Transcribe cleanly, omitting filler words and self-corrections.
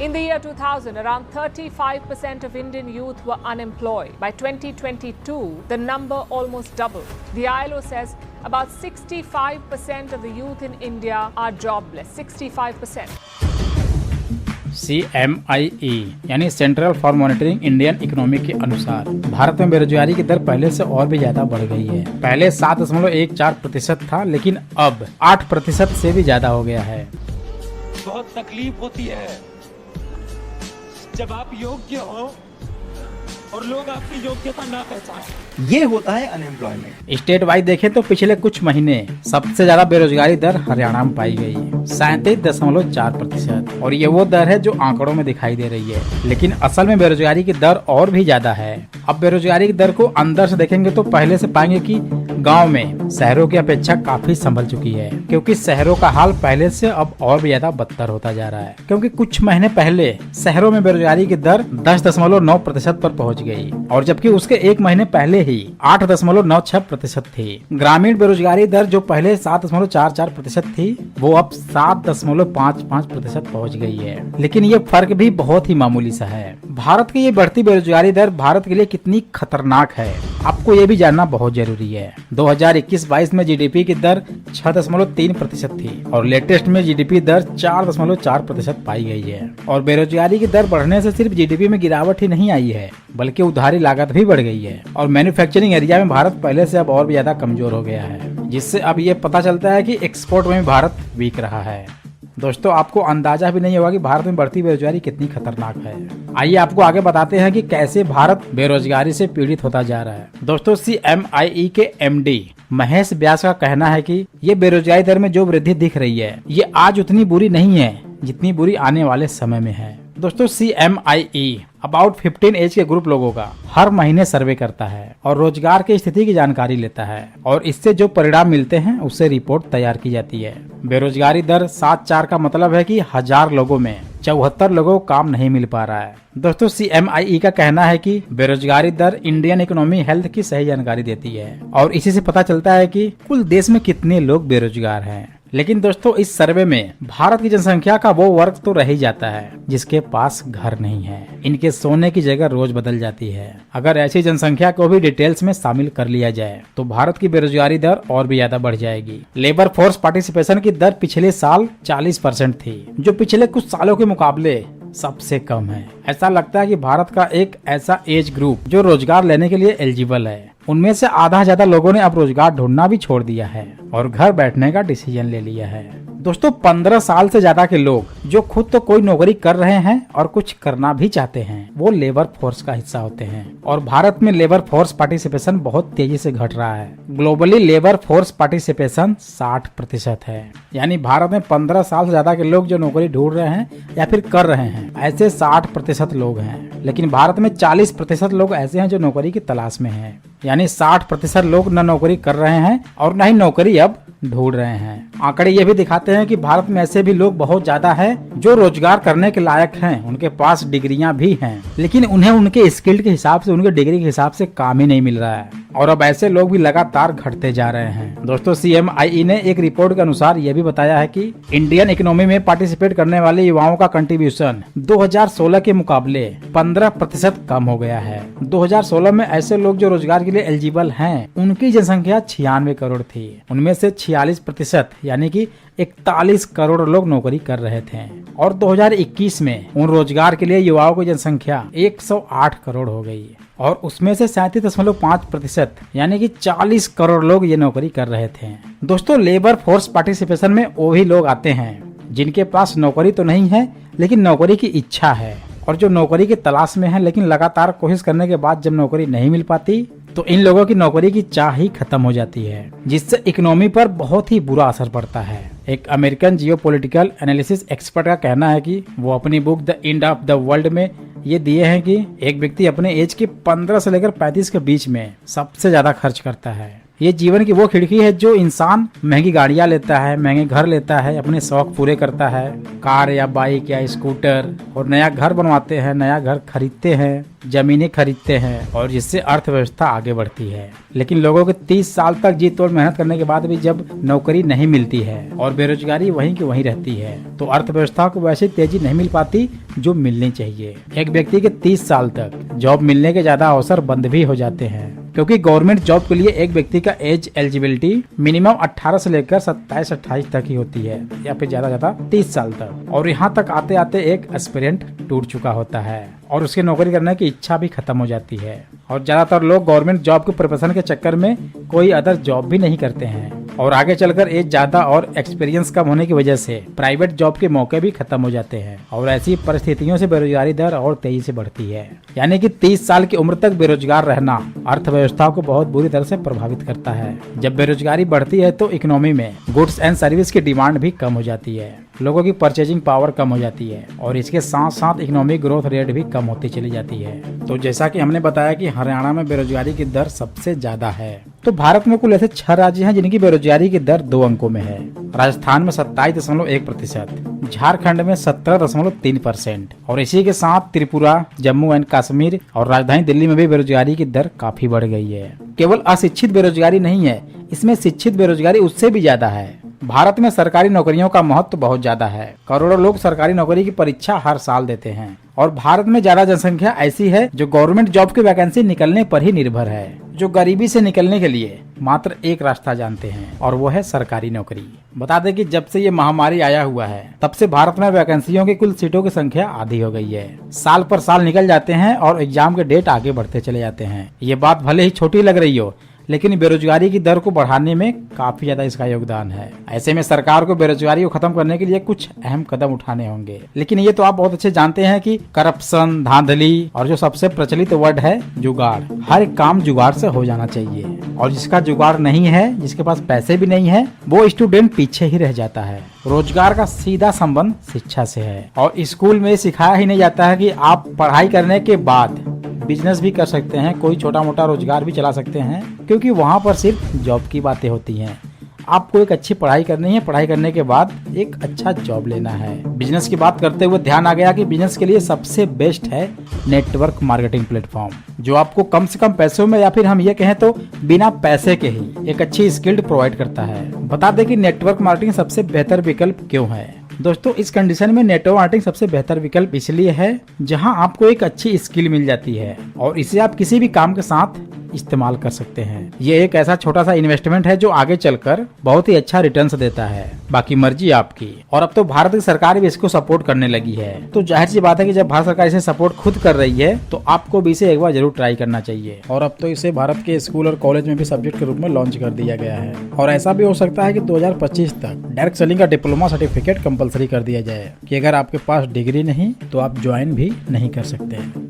In the year 2000, around 35% of Indian youth were unemployed. By 2022, the number almost doubled. The ILO says about 65% of the youth in India are jobless. 65%. CMIE यानी central for monitoring Indian economy के अनुसार भारत में बेरोजगारी की दर पहले से और भी ज्यादा बढ़ गई है। पहले 7.14% था, लेकिन अब 8% से भी ज्यादा हो गया है। बहुत तकलीफ होती है जब आप योग्य हो और लोग आपकी योग्यता ना पहचाने। ये होता है अनएम्प्लॉयमेंट। स्टेट वाइज देखें तो पिछले कुछ महीने सबसे ज्यादा बेरोजगारी दर हरियाणा में पाई गई है, 37.4%। और ये वो दर है जो आंकड़ों में दिखाई दे रही है, लेकिन असल में बेरोजगारी की दर और भी ज्यादा है। अब बेरोजगारी की दर को अंदर से देखेंगे तो पहले से पाएंगे कि गाँव में शहरों की अपेक्षा काफी संभल चुकी है, क्योंकि शहरों का हाल पहले से अब और भी ज्यादा बदतर होता जा रहा है। क्योंकि कुछ महीने पहले शहरों में बेरोजगारी की दर 10.9% पर पहुंच गई, और जबकि उसके एक महीने पहले ही 8.96% थी। ग्रामीण बेरोजगारी दर जो पहले 7.44% थी, वो अब 7.55% पहुंच गई है। लेकिन ये फर्क भी बहुत ही मामूली सा है। भारत की ये बढ़ती बेरोजगारी दर भारत के लिए कितनी खतरनाक है, आपको ये भी जानना बहुत जरूरी है। 2021-22 में जीडीपी की दर 6.3% थी, और लेटेस्ट में जीडीपी दर 4.4% पाई गई है। और बेरोजगारी की दर बढ़ने से सिर्फ जीडीपी में गिरावट ही नहीं आई है, बल्कि उधारी लागत भी बढ़ गई है। और मैन्युफैक्चरिंग एरिया में भारत पहले से अब और भी ज्यादा कमजोर हो गया है, जिससे अब ये पता चलता है कि एक्सपोर्ट में भारत वीक रहा है। दोस्तों, आपको अंदाजा भी नहीं होगा कि भारत में बढ़ती बेरोजगारी कितनी खतरनाक है। आइए आपको आगे बताते हैं कि कैसे भारत बेरोजगारी से पीड़ित होता जा रहा है। दोस्तों, CMIE के MD महेश व्यास का कहना है कि ये बेरोजगारी दर में जो वृद्धि दिख रही है, ये आज उतनी बुरी नहीं है जितनी बुरी आने वाले समय में है। दोस्तों, CMIE अबाउट 15 एज के ग्रुप लोगों का हर महीने सर्वे करता है और रोजगार की स्थिति की जानकारी लेता है, और इससे जो परिणाम मिलते हैं उससे रिपोर्ट तैयार की जाती है। बेरोजगारी दर 7.4 का मतलब है कि 1000 लोगों में 74 लोगों को काम नहीं मिल पा रहा है। दोस्तों, CMIE का कहना है कि बेरोजगारी दर इंडियन इकोनॉमी हेल्थ की सही जानकारी देती है, और इसी से पता चलता है कि कुल देश में कितने लोग बेरोजगार हैं। लेकिन दोस्तों, इस सर्वे में भारत की जनसंख्या का वो वर्ग तो रह ही जाता है जिसके पास घर नहीं है। इनके सोने की जगह रोज बदल जाती है। अगर ऐसी जनसंख्या को भी डिटेल्स में शामिल कर लिया जाए तो भारत की बेरोजगारी दर और भी ज्यादा बढ़ जाएगी। लेबर फोर्स पार्टिसिपेशन की दर पिछले साल 40% थी, जो पिछले कुछ सालों के मुकाबले सबसे कम है। ऐसा लगता है कि भारत का एक ऐसा एज ग्रुप जो रोजगार लेने के लिए एलिजिबल है, उनमें से आधा ज्यादा लोगों ने अब रोजगार ढूंढना भी छोड़ दिया है और घर बैठने का डिसीजन ले लिया है। दोस्तों, 15 साल से ज्यादा के लोग जो खुद तो कोई नौकरी कर रहे हैं और कुछ करना भी चाहते हैं, वो लेबर फोर्स का हिस्सा होते हैं। और भारत में लेबर फोर्स पार्टिसिपेशन बहुत तेजी से घट रहा है। ग्लोबली लेबर फोर्स पार्टिसिपेशन 60% है, यानी भारत में 15 साल से ज्यादा के लोग जो नौकरी ढूंढ रहे हैं या फिर कर रहे हैं, ऐसे 60% लोग हैं। लेकिन भारत में 40% लोग ऐसे हैं जो नौकरी की तलाश में हैं, यानी 60% लोग न नौकरी कर रहे हैं और न ही नौकरी अब ढूंढ रहे हैं। आंकड़े ये भी दिखाते हैं कि भारत में ऐसे भी लोग बहुत ज्यादा हैं जो रोजगार करने के लायक हैं, उनके पास डिग्रियां भी हैं, लेकिन उन्हें उनके स्किल के हिसाब से, उनके डिग्री के हिसाब से काम ही नहीं मिल रहा है। और अब ऐसे लोग भी लगातार घटते जा रहे हैं। दोस्तों, CMIE ने एक रिपोर्ट के अनुसार यह भी बताया है कि इंडियन इकोनॉमी में पार्टिसिपेट करने वाले युवाओं का कंट्रीब्यूशन 2016 के मुकाबले 15% कम हो गया है। 2016 में ऐसे लोग जो रोजगार के लिए एलिजिबल हैं, उनकी जनसंख्या 96 करोड़ थी। उनमें से 46% यानी कि 41 करोड़ लोग नौकरी कर रहे थे। और 2021 में उन रोजगार के लिए युवाओं की जनसंख्या 108 करोड़ हो गई, और उसमें से 37.5% यानी कि 40 करोड़ लोग ये नौकरी कर रहे थे। दोस्तों, लेबर फोर्स पार्टिसिपेशन में वो भी लोग आते हैं जिनके पास नौकरी तो नहीं है, लेकिन नौकरी की इच्छा है, और जो नौकरी की तलाश में है, लेकिन लगातार कोशिश करने के बाद जब नौकरी नहीं मिल पाती तो इन लोगों की नौकरी की चाह ही खत्म हो जाती है, जिससे इकोनॉमी पर बहुत ही बुरा असर पड़ता है। एक अमेरिकन जियोपॉलिटिकल एनालिसिस एक्सपर्ट का कहना है कि वो अपनी book the end of the world में ये दिए हैं कि एक व्यक्ति अपने एज के 15 से लेकर 35 के बीच में सबसे ज्यादा खर्च करता है। ये जीवन की वो खिड़की है जो इंसान महंगी गाड़ियां लेता है, महंगे घर लेता है, अपने शौक पूरे करता है, कार या बाइक या स्कूटर, और नया घर बनवाते हैं, नया घर खरीदते हैं। जमीनें खरीदते हैं और जिससे अर्थव्यवस्था आगे बढ़ती है। लेकिन लोगों के 30 साल तक जी तोड़ मेहनत करने के बाद भी जब नौकरी नहीं मिलती है और बेरोजगारी वहीं की वहीं रहती है तो अर्थव्यवस्था को वैसे तेजी नहीं मिल पाती जो मिलनी चाहिए। एक व्यक्ति के 30 साल तक जॉब मिलने के ज्यादा अवसर बंद भी हो जाते हैं क्योंकि गवर्नमेंट जॉब के लिए एक व्यक्ति का एज एलिजिबिलिटी मिनिमम 18 से लेकर 27-28 तक ही होती है या फिर ज्यादा 30 साल तक। और यहाँ तक आते आते एक एस्पिरेंट टूट चुका होता है और उसकी नौकरी करने की इच्छा भी खत्म हो जाती है। और ज्यादातर लोग गवर्नमेंट जॉब के प्रिपरेशन के चक्कर में कोई अदर जॉब भी नहीं करते हैं और आगे चलकर एज ज्यादा और एक्सपीरियंस कम होने की वजह से प्राइवेट जॉब के मौके भी खत्म हो जाते हैं और ऐसी परिस्थितियों से बेरोजगारी दर और तेजी से बढ़ती है। यानी कि 30 साल की उम्र तक बेरोजगार रहना अर्थव्यवस्था को बहुत बुरी तरह से प्रभावित करता है। जब बेरोजगारी बढ़ती है तो इकोनॉमी में गुड्स एंड सर्विस की डिमांड भी कम हो जाती है, लोगों की परचेजिंग पावर कम हो जाती है और इसके साथ साथ इकोनॉमिक ग्रोथ रेट भी कम होती चली जाती है। तो जैसा कि हमने बताया कि हरियाणा में बेरोजगारी की दर सबसे ज्यादा है। तो भारत में कुल ऐसे 6 राज्य हैं जिनकी बेरोजगारी की दर 2 अंकों में है। राजस्थान में 27.1%, झारखंड में 17.3% और इसी के साथ त्रिपुरा, जम्मू एंड कश्मीर और राजधानी दिल्ली में भी बेरोजगारी की दर काफी बढ़ गई है। केवल अशिक्षित बेरोजगारी नहीं है, इसमें शिक्षित बेरोजगारी उससे भी ज्यादा है। भारत में सरकारी नौकरियों का महत्व बहुत ज्यादा है। करोड़ों लोग सरकारी नौकरी की परीक्षा हर साल देते हैं और भारत में ज्यादा जनसंख्या ऐसी है जो गवर्नमेंट जॉब की वैकेंसी निकलने पर ही निर्भर है, जो गरीबी से निकलने के लिए मात्र एक रास्ता जानते हैं और वो है सरकारी नौकरी। बता दें कि जब से ये महामारी आया हुआ है तब से भारत में वैकेंसियों की कुल सीटों की संख्या आधी हो गई है। साल पर साल निकल जाते हैं और एग्जाम के डेट आगे बढ़ते चले जाते हैं। ये बात भले ही छोटी लग रही हो लेकिन बेरोजगारी की दर को बढ़ाने में काफी ज्यादा इसका योगदान है। ऐसे में सरकार को बेरोजगारी को खत्म करने के लिए कुछ अहम कदम उठाने होंगे। लेकिन ये तो आप बहुत अच्छे जानते हैं कि करप्शन, धांधली और जो सबसे प्रचलित वर्ड है जुगाड़, हर काम जुगाड़ से हो जाना चाहिए और जिसका जुगाड़ नहीं है, जिसके पास पैसे भी नहीं है, वो स्टूडेंट पीछे ही रह जाता है। रोजगार का सीधा संबंध शिक्षा से है और स्कूल में सिखाया ही नहीं जाता है कि आप पढ़ाई करने के बाद बिजनेस भी कर सकते हैं, कोई छोटा मोटा रोजगार भी चला सकते हैं, क्योंकि वहाँ पर सिर्फ जॉब की बातें होती हैं। आपको एक अच्छी पढ़ाई करनी है, पढ़ाई करने के बाद एक अच्छा जॉब लेना है। बिजनेस की बात करते हुए ध्यान आ गया कि बिजनेस के लिए सबसे बेस्ट है नेटवर्क मार्केटिंग प्लेटफॉर्म, जो आपको कम से कम पैसों में या फिर हम ये कहें तो बिना पैसे के ही एक अच्छी स्किल्ड प्रोवाइड करता है। बता दें कि नेटवर्क मार्केटिंग सबसे बेहतर विकल्प क्यों है। दोस्तों, इस कंडीशन में नेटवर्क मार्केटिंग सबसे बेहतर विकल्प इसलिए है जहां आपको एक अच्छी स्किल मिल जाती है और इसे आप किसी भी काम के साथ इस्तेमाल कर सकते हैं। ये एक ऐसा छोटा सा इन्वेस्टमेंट है जो आगे चलकर बहुत ही अच्छा रिटर्न्स देता है। बाकी मर्जी आपकी। और अब तो भारत की सरकार भी इसको सपोर्ट करने लगी है। तो जाहिर सी बात है कि जब भारत सरकार इसे सपोर्ट खुद कर रही है तो आपको भी इसे एक बार जरूर ट्राई करना चाहिए। और अब तो इसे भारत के स्कूल और कॉलेज में भी सब्जेक्ट के रूप में लॉन्च कर दिया गया है। और ऐसा भी हो सकता है कि 2025 तक डायरेक्ट सेलिंग का डिप्लोमा सर्टिफिकेट कंपलसरी कर दिया जाए कि अगर आपके पास डिग्री नहीं तो आप ज्वाइन भी नहीं कर सकते।